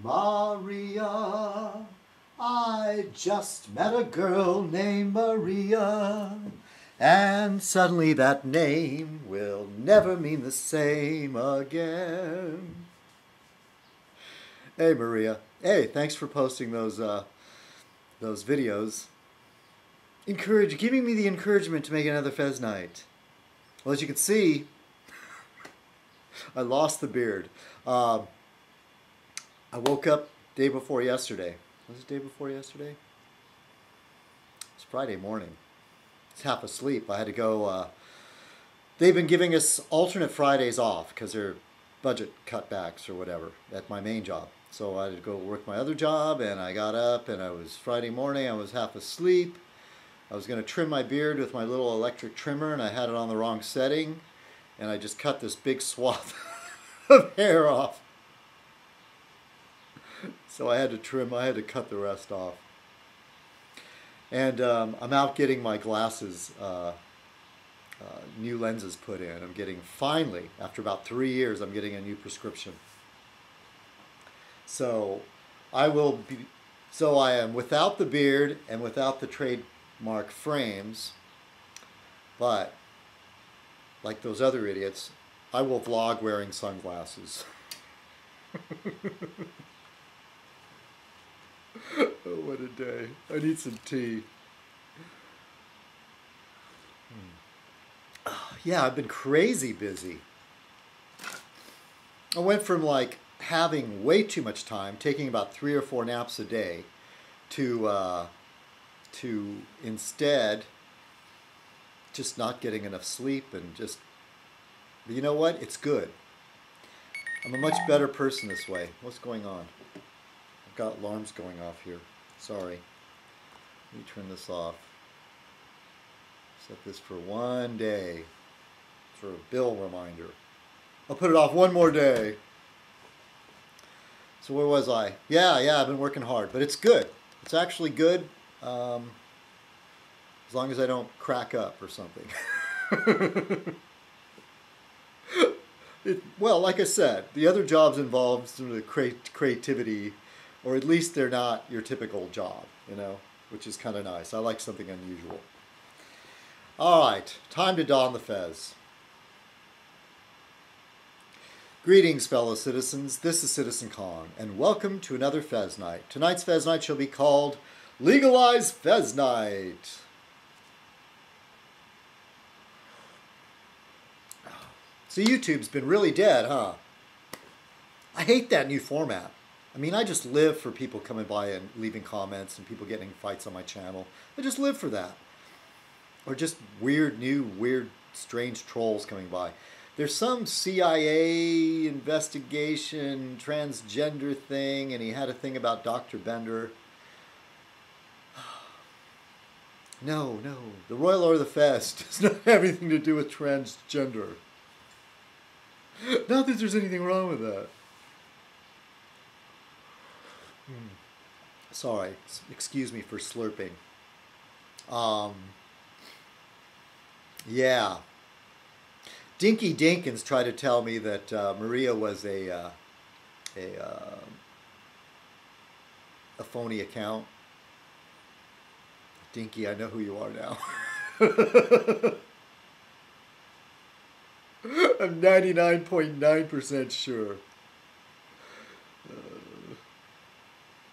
Maria, I just met a girl named Maria, and suddenly that name will never mean the same again. Hey Maria, hey, thanks for posting those videos. Giving me the encouragement to make another Fez night. Well, as you can see, I lost the beard. I woke up day before yesterday. Was it day before yesterday? It's Friday morning. It's half asleep. I had to go. They've been giving us alternate Fridays off because they're budget cutbacks or whatever at my main job. So I had to go work my other job, and I got up, and I was Friday morning. I was half asleep. I was going to trim my beard with my little electric trimmer, and I had it on the wrong setting, and I just cut this big swath of hair off. So I had to cut the rest off. And I'm out getting my glasses, new lenses put in. I'm getting, finally, after about 3 years, I'm getting a new prescription. So I am without the beard and without the trademark frames, but like those other idiots, I will vlog wearing sunglasses. Oh, what a day. I need some tea. Yeah, I've been crazy busy. I went from like having way too much time, taking about 3 or 4 naps a day, to instead just not getting enough sleep and just, but you know what? It's good. I'm a much better person this way. What's going on? I've got alarms going off here. Sorry. Let me turn this off. Set this for 1 day. For a bill reminder. I'll put it off 1 more day. So where was I? Yeah, I've been working hard, but it's good. It's actually good, as long as I don't crack up or something. Well, like I said, the other jobs involve some of the creativity, or at least they're not your typical job, you know, which is kind of nice. I like something unusual. All right, time to don the fez. Greetings, fellow citizens. This is Citizen Kong, and welcome to another Fez Night. Tonight's Fez Night shall be called Legalize Fez Night. So YouTube's been really dead, huh? I hate that new format. I mean, I just live for people coming by and leaving comments and people getting fights on my channel. I just live for that. Or just weird, strange trolls coming by. There's some CIA investigation, transgender thing, and he had a thing about Dr. Bender. No, the Royal Order of the Fez does not have anything to do with transgender. Not that there's anything wrong with that. Sorry, excuse me for slurping. Yeah. Dinky Dinkins tried to tell me that Maria was a phony account. Dinky, I know who you are now. I'm 99.9% sure.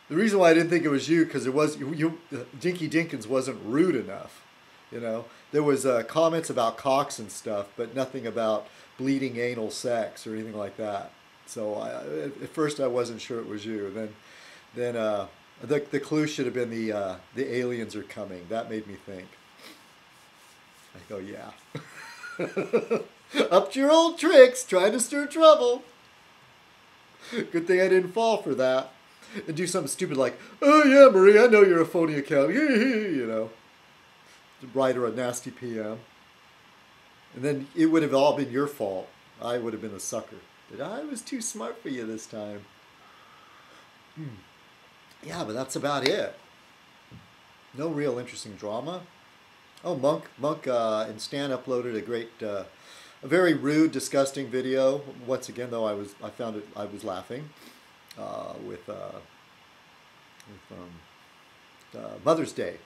The reason why I didn't think it was you, because it was Dinky Dinkins wasn't rude enough. You know, there was comments about cocks and stuff, but nothing about bleeding anal sex or anything like that. So at first I wasn't sure it was you. Then the clue should have been the aliens are coming. That made me think. I go, yeah. Up to your old tricks, trying to stir trouble. Good thing I didn't fall for that and do something stupid like, oh yeah, Marie, I know you're a phony account. You know. To write her a nasty PM. And then it would have all been your fault. I would have been the sucker. But I was too smart for you this time. Yeah, but that's about it. No real interesting drama. Oh, Monk and Stan uploaded a very rude, disgusting video. Once again, though, I found it, I was laughing. with Mother's Day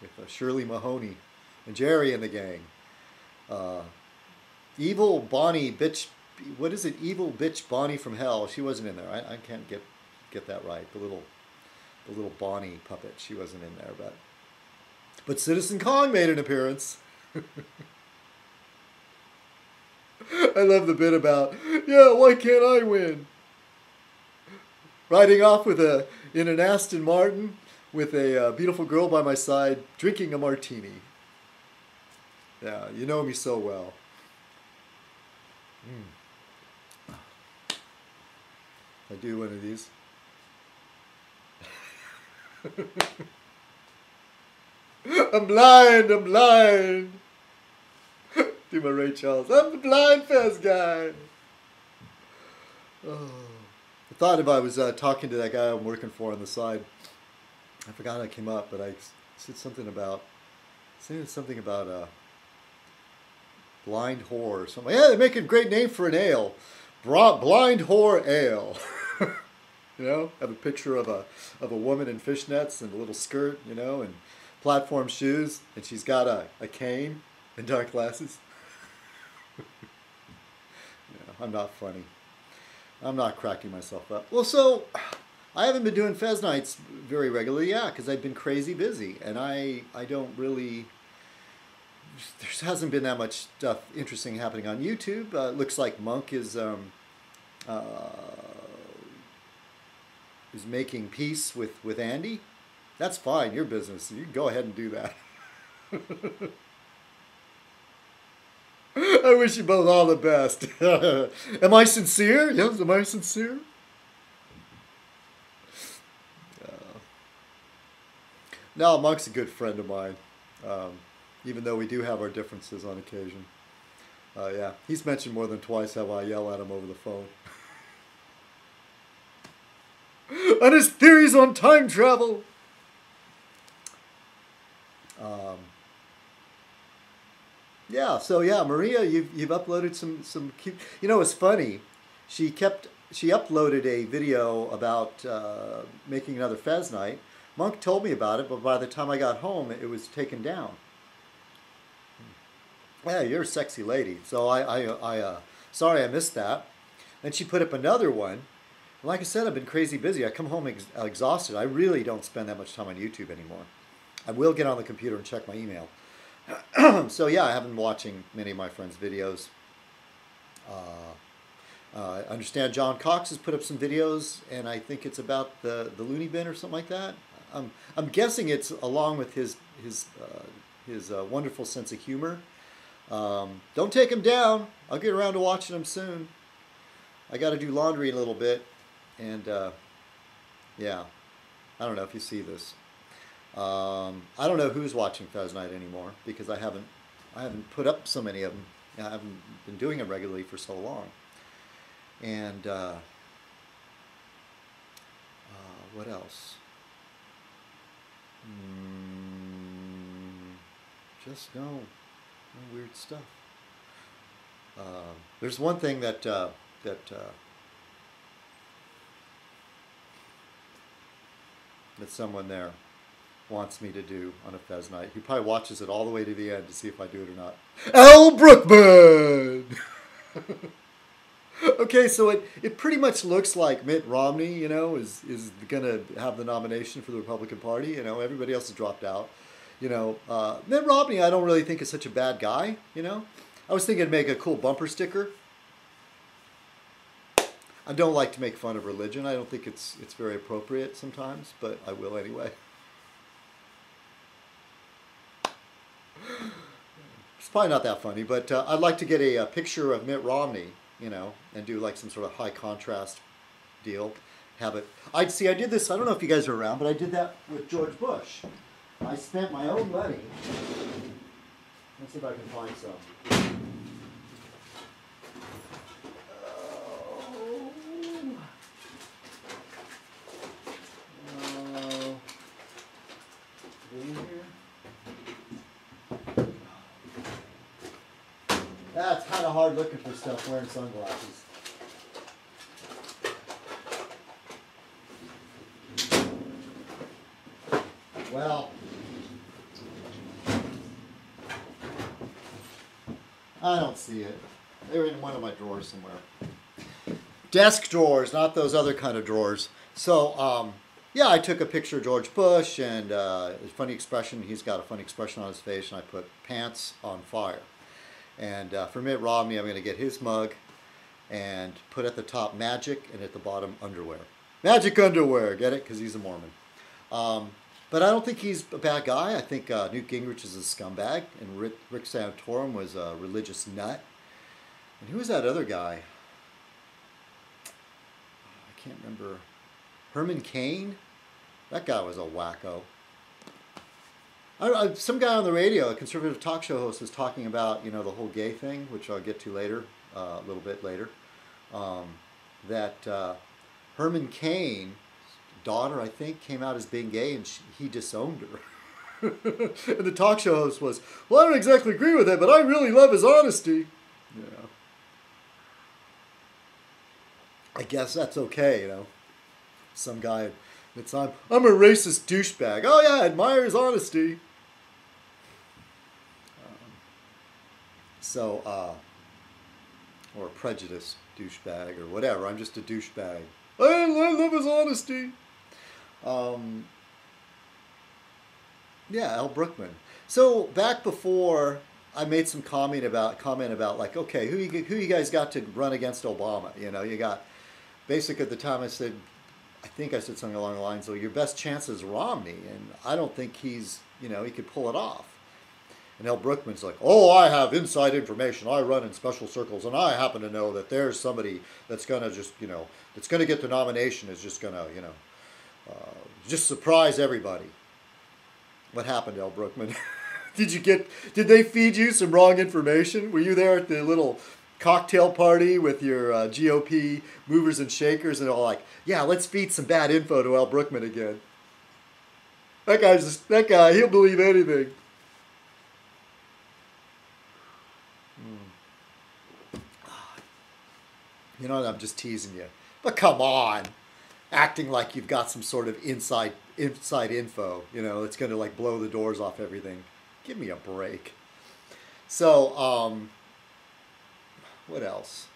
with Shirley Mahoney and Jerry and the gang. Evil Bonnie bitch, what is it? Evil bitch Bonnie from hell. She wasn't in there. I can't get that right. The little Bonnie puppet. She wasn't in there, but Citizen Kong made an appearance. I love the bit about, yeah, why can't I win? Riding off in an Aston Martin with a beautiful girl by my side, drinking a martini. Yeah, you know me so well. I do one of these. I'm blind, I'm blind. Do my Ray Charles. I'm the blind Fez guy. Oh. I thought if I was talking to that guy I'm working for on the side, I forgot how it came up, but I said something about blind whore or something. Yeah, they're making a great name for an ale. Blind whore ale. You know, have a picture of a woman in fishnets and a little skirt, you know, and platform shoes, and she's got a cane and dark glasses. Yeah, I'm not funny. I'm not cracking myself up. Well, so I haven't been doing Fez nights very regularly, yeah, because I've been crazy busy, and I don't really. There hasn't been that much stuff interesting happening on YouTube. Looks like Monk is making peace with Andy. That's fine, your business. You can go ahead and do that. I wish you both all the best. Am I sincere? Yes, am I sincere? No, Monk's a good friend of mine. Even though we do have our differences on occasion. Yeah, he's mentioned more than twice how I yell at him over the phone. And his theories on time travel. Yeah, so yeah, Maria, you've uploaded some cute. You know, it's funny. She uploaded a video about making another Fez night. Monk told me about it, but by the time I got home, it was taken down. Yeah, you're a sexy lady. So sorry I missed that. Then she put up another one. Like I said, I've been crazy busy. I come home exhausted. I really don't spend that much time on YouTube anymore. I will get on the computer and check my email. So yeah, I have been watching many of my friends' videos. I understand John Cox has put up some videos, and I think it's about the loony bin or something like that. I'm guessing it's along with his wonderful sense of humor. Don't take him down. I'll get around to watching him soon. I got to do laundry in a little bit, and yeah, I don't know if you see this. I don't know who's watching Fez Night anymore because I haven't put up so many of them. I haven't been doing them regularly for so long. And what else? Just no weird stuff. There's one thing that someone there wants me to do on a Fez night. He probably watches it all the way to the end to see if I do it or not. Al Brookman! Okay, so it pretty much looks like Mitt Romney, you know, is going to have the nomination for the Republican Party. You know, everybody else has dropped out. You know, Mitt Romney I don't really think is such a bad guy, you know. I was thinking to make a cool bumper sticker. I don't like to make fun of religion. I don't think it's very appropriate sometimes, but I will anyway. It's probably not that funny, but I'd like to get a picture of Mitt Romney, you know, and do like some sort of high contrast deal. Have it. I did this. I don't know if you guys are around, but I did that with George Bush. I spent my own money. Let's see if I can find some. That's kind of hard looking for stuff wearing sunglasses. I don't see it. They're in one of my drawers somewhere. Desk drawers, not those other kind of drawers. So, yeah, I took a picture of George Bush, and a funny expression. He's got a funny expression on his face, and I put pants on fire. And for Mitt Romney, I'm going to get his mug and put at the top magic and at the bottom underwear. Magic underwear, get it? Because he's a Mormon. But I don't think he's a bad guy. I think Newt Gingrich is a scumbag, and Rick Santorum was a religious nut. And who was that other guy? I can't remember. Herman Cain? That guy was a wacko. Some guy on the radio, a conservative talk show host, was talking about, you know, the whole gay thing, which I'll get to later, a little bit later. That Herman Cain's daughter, I think, came out as being gay, and he disowned her. And the talk show host was, well, I don't exactly agree with it, but I really love his honesty. Yeah. I guess that's okay, you know. Some guy, it's I'm a racist douchebag. Oh yeah, I admire his honesty. Or a prejudiced douchebag or whatever. I'm just a douchebag. I love his honesty. Yeah, Al Brookman. So back before I made some comment about like, okay, who you guys got to run against Obama? You know, you got basic at the time. I think I said something along the lines of your best chance is Romney, and I don't think he's, you know, he could pull it off. And Al Brookman's like, oh, I have inside information. I run in special circles, and I happen to know that there's somebody that's going to just, you know, that's going to get the nomination, is just going to, you know, just surprise everybody. What happened, Al Brookman? Did they feed you some wrong information? Were you there at the little cocktail party with your GOP movers and shakers and all like, yeah, let's feed some bad info to Al Brookman again. That guy, he'll believe anything. You know, I'm just teasing you. But come on. Acting like you've got some sort of inside info, you know, it's going to like blow the doors off everything. Give me a break. So, what else?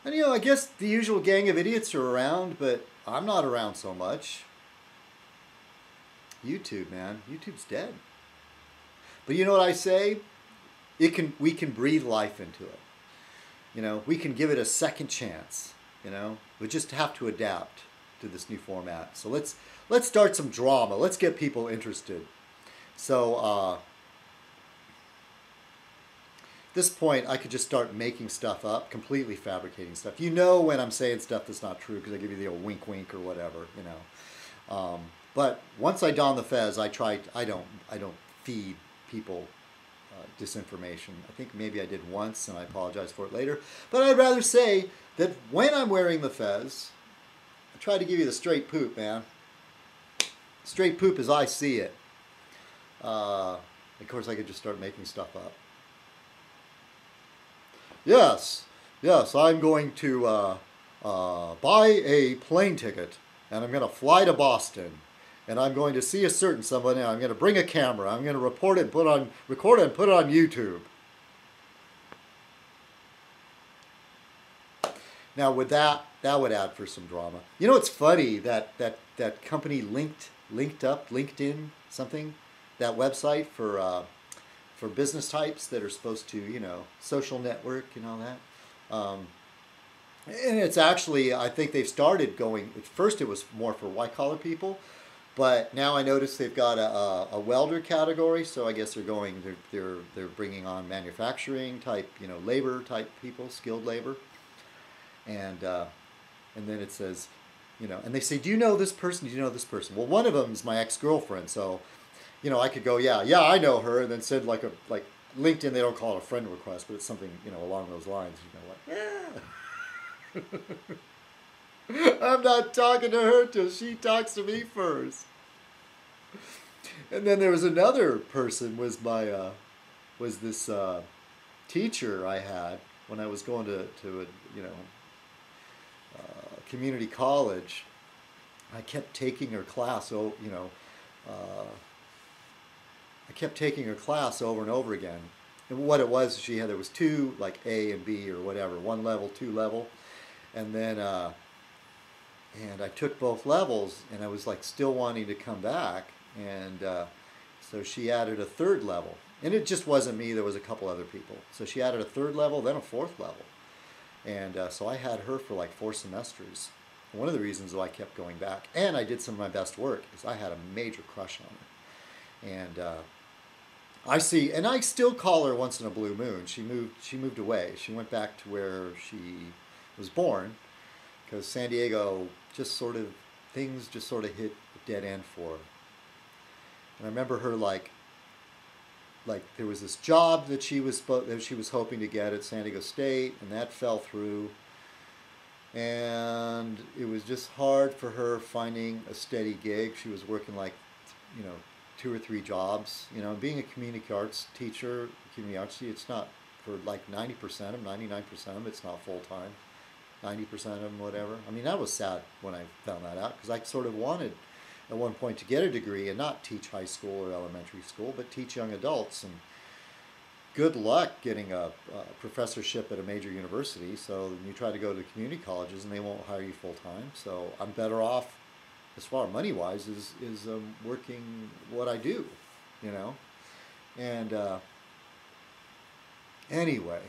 And, you know, I guess the usual gang of idiots are around, but I'm not around so much. YouTube, man. YouTube's dead. But you know what I say? We can breathe life into it. You know, we can give it a second chance. You know, we just have to adapt to this new format. So let's start some drama. Let's get people interested. So at this point, I could just start making stuff up, completely fabricating stuff. You know when I'm saying stuff that's not true because I give you the old wink wink or whatever. You know, but once I don the fez, I don't feed people disinformation. I think maybe I did once, and I apologize for it later. But I'd rather say that when I'm wearing the fez, I try to give you the straight poop, man. Straight poop as I see it. Of course, I could just start making stuff up. Yes, I'm going to buy a plane ticket, and I'm going to fly to Boston. And I'm going to see a certain someone, and I'm going to bring a camera. I'm going to record it, record it, and put it on YouTube. Now, with that would add for some drama. You know, it's funny that company LinkedIn, something, that website for business types that are supposed to, you know, social network and all that. And it's actually, I think they've started going. At first, it was more for white collar people. But now I notice they've got a welder category, so I guess they're bringing on manufacturing type, you know, labor type people, skilled labor, and then it says, you know, and they say, do you know this person? Do you know this person? Well, one of them is my ex-girlfriend, so, you know, I could go, yeah, I know her, and then send like LinkedIn. They don't call it a friend request, but it's something, you know, along those lines. You know, like, yeah. I'm not talking to her till she talks to me first. And then there was another person, was this teacher I had when I was going to a, you know, community college. I kept taking her class, so, you know, I kept taking her class over and over again. And what it was, there was two, like A and B or whatever, one level, two level, and then and I took both levels, and I was like still wanting to come back, and so she added a third level, and it just wasn't me. There was a couple other people. So she added a third level, then a fourth level, and so I had her for like 4 semesters. One of the reasons why I kept going back, and I did some of my best work, is I had a major crush on her, and I still call her once in a blue moon. She moved away. She went back to where she was born, because San Diego things just sort of hit a dead end for her. And I remember her like there was this job that she was hoping to get at San Diego State, and that fell through. And it was just hard for her finding a steady gig. She was working like, 2 or 3 jobs. Being a community arts teacher, it's not, for like 90% of them, 99% of them, it's not full time. 90% of them, whatever. I mean, that was sad when I found that out, because I sort of wanted at one point to get a degree and not teach high school or elementary school, but teach young adults. And good luck getting a professorship at a major university. So you try to go to community colleges and they won't hire you full time. So I'm better off, as far as money wise, is working what I do, And anyway,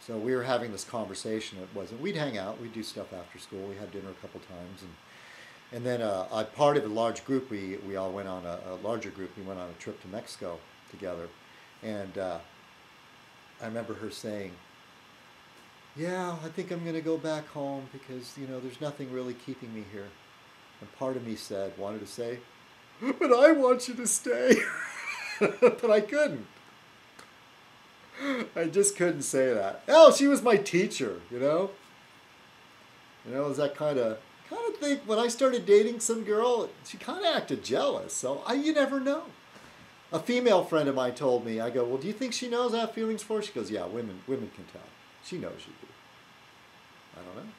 so we were having this conversation. We'd hang out, we'd do stuff after school. We had dinner a couple times, and then part of a large group. We all went on a larger group. We went on a trip to Mexico together, and I remember her saying, "Yeah, I think I'm going to go back home because there's nothing really keeping me here." And part of me wanted to say, "But I want you to stay," but I couldn't. I just couldn't say that. Oh, she was my teacher, it was that kind of thing. When I started dating some girl, she kind of acted jealous. So you never know. A female friend of mine told me, I go, "Well, do you think she knows I have feelings for her?" She goes, "Yeah, women can tell. She knows you do." I don't know.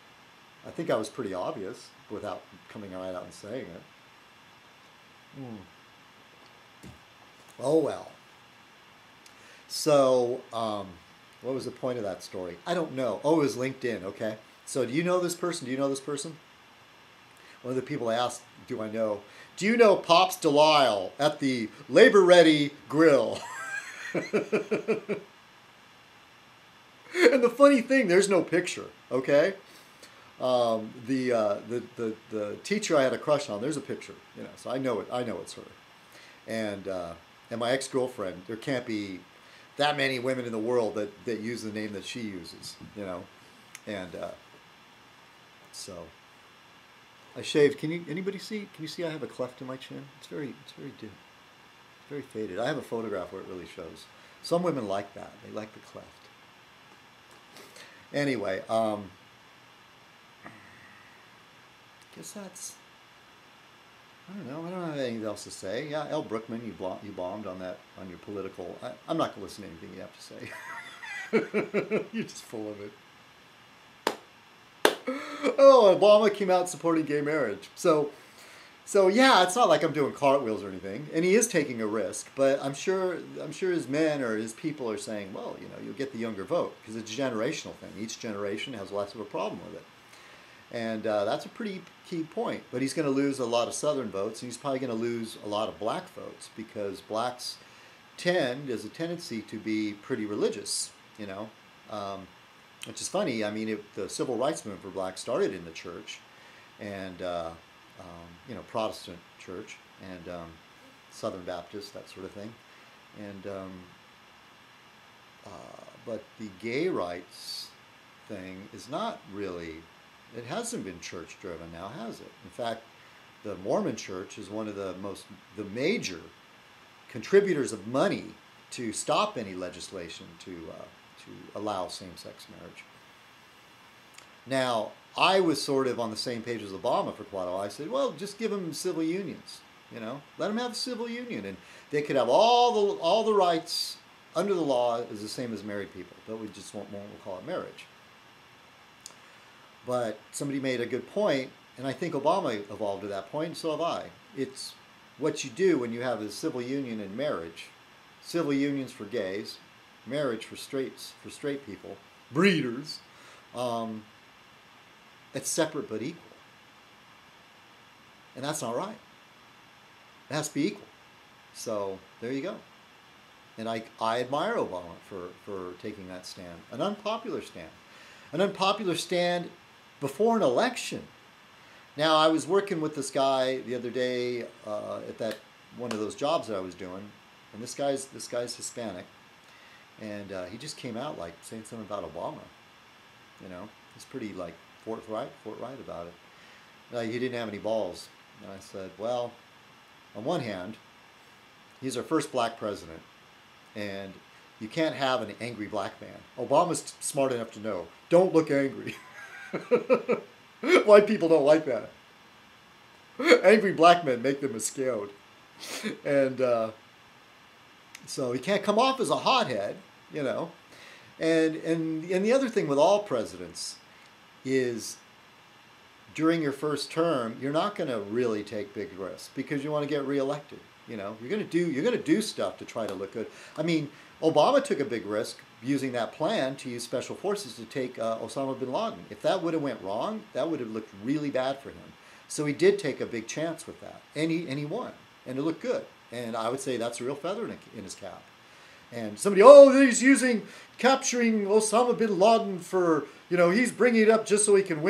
I think I was pretty obvious without coming right out and saying it. Oh well. So, what was the point of that story? I don't know. Oh, it was LinkedIn, okay. So do you know this person? Do you know this person? One of the people asked, do you know Pops Delisle at the Labor Ready Grill? And the funny thing, there's no picture, okay? The teacher I had a crush on, there's a picture, so I know it's her. And my ex-girlfriend, there can't be that many women in the world that use the name that she uses, and so I shaved. Anybody see? Can you see I have a cleft in my chin? It's very dim. It's very faded. I have a photograph where it really shows. Some women like that. They like the cleft. Anyway, guess that's, I don't know. I don't have anything else to say. Yeah, L. Brookman, you bombed on your political. I'm not going to listen to anything you have to say. You're just full of it. Oh, Obama came out supporting gay marriage. So yeah, it's not like I'm doing cartwheels or anything. And he is taking a risk, but I'm sure his men or his people are saying, well, you'll get the younger vote, because it's a generational thing. Each generation has less of a problem with it. And that's a pretty key point. But he's going to lose a lot of Southern votes, and he's probably going to lose a lot of black votes, because blacks there's a tendency to be pretty religious, which is funny. I mean, the civil rights movement for blacks started in the church, and Protestant church, and Southern Baptist, that sort of thing. And but the gay rights thing is not really. It hasn't been church driven now, has it? In fact, the Mormon Church is one of the major contributors of money to stop any legislation to allow same-sex marriage. Now, I was sort of on the same page as Obama for quite a while. I said, well, just give them civil unions, let them have a civil union, and they could have all the rights under the law is the same as married people, but we just won't call it marriage. But somebody made a good point, and I think Obama evolved to that point, and so have I. what you do when you have a civil union and marriage, civil unions for gays, marriage for straight people, breeders, it's separate but equal. And that's not right. It has to be equal. So there you go. And I admire Obama for taking that stand. An unpopular stand. An unpopular stand before an election. Now, I was working with this guy the other day at that one of those jobs that I was doing, and this guy's Hispanic, and he just came out like saying something about Obama. You know, he's pretty like forthright about it. He didn't have any balls, and I said, well, on one hand, he's our first black president, and you can't have an angry black man. Obama's smart enough to know, don't look angry. White people don't like that. Angry black men make them scared. And so he can't come off as a hothead, you know. And the other thing with all presidents is during your first term, you're not going to really take big risks because you want to get reelected. You know, you're going to do stuff to try to look good. I mean, Obama took a big risk using that plan to use special forces to take Osama bin Laden. If that would have went wrong, that would have looked really bad for him. So he did take a big chance with that, and he won, and it looked good. And I would say that's a real feather in his cap. And somebody, he's capturing Osama bin Laden for, you know, he's bringing it up just so he can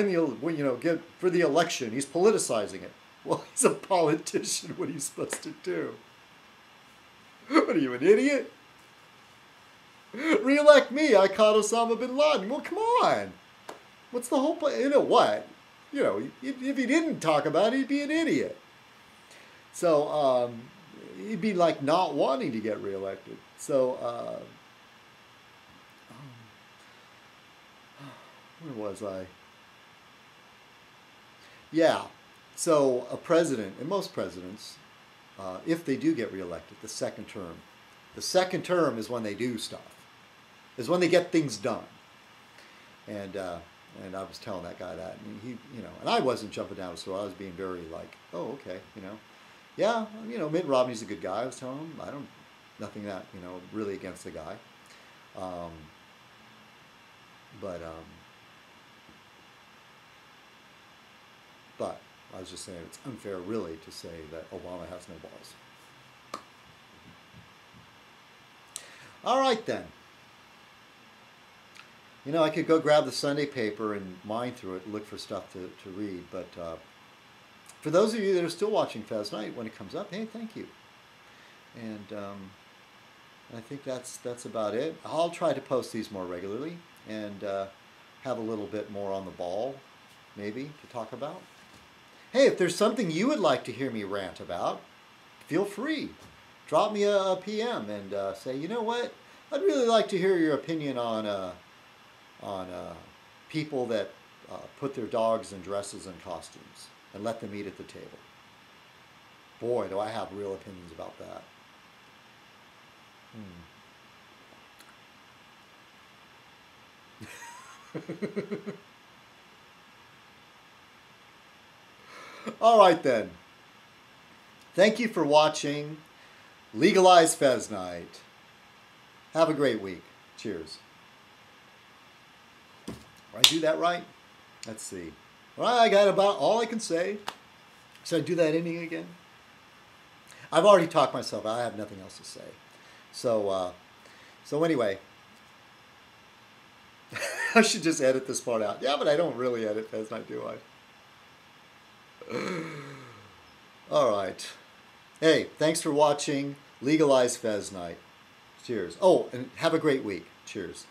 get for the election. He's politicizing it. Well, he's a politician. What are you supposed to do? What are you, an idiot? Re-elect me. I caught Osama bin Laden. Well, come on. What's the whole point? You know what? You know, if he didn't talk about it, he'd be an idiot. So he'd be like not wanting to get reelected. So where was I? Yeah. So a president, and most presidents, if they do get reelected, the second term is when they do stuff, is when they get things done. And I was telling that guy that, and he, you know, and I wasn't jumping down his throat. I was being very like, oh, okay, you know, yeah, you know, Mitt Romney's a good guy. I was telling him, nothing that, you know, really against the guy, but I was just saying it's unfair, really, to say that Obama has no balls. All right, then. You know, I could go grab the Sunday paper and mine through it and look for stuff to read, but for those of you that are still watching Fez Night, when it comes up, hey, thank you. And I think that's about it. I'll try to post these more regularly and have a little bit more on the ball, maybe, to talk about. Hey, if there's something you would like to hear me rant about, feel free. Drop me a PM and say, you know what? I'd really like to hear your opinion on people that put their dogs in dresses and costumes and let them eat at the table. Boy, do I have real opinions about that. All right, then. Thank you for watching Legalize Fez Night. Have a great week. Cheers. Did I do that right? Let's see. Well, I got about all I can say. Should I do that ending again? I've already talked myself out. I have nothing else to say. So anyway, I should just edit this part out. Yeah, but I don't really edit Fez Night, do I? All right. Hey, thanks for watching Legalize Fez Night. Cheers. Oh, and have a great week. Cheers.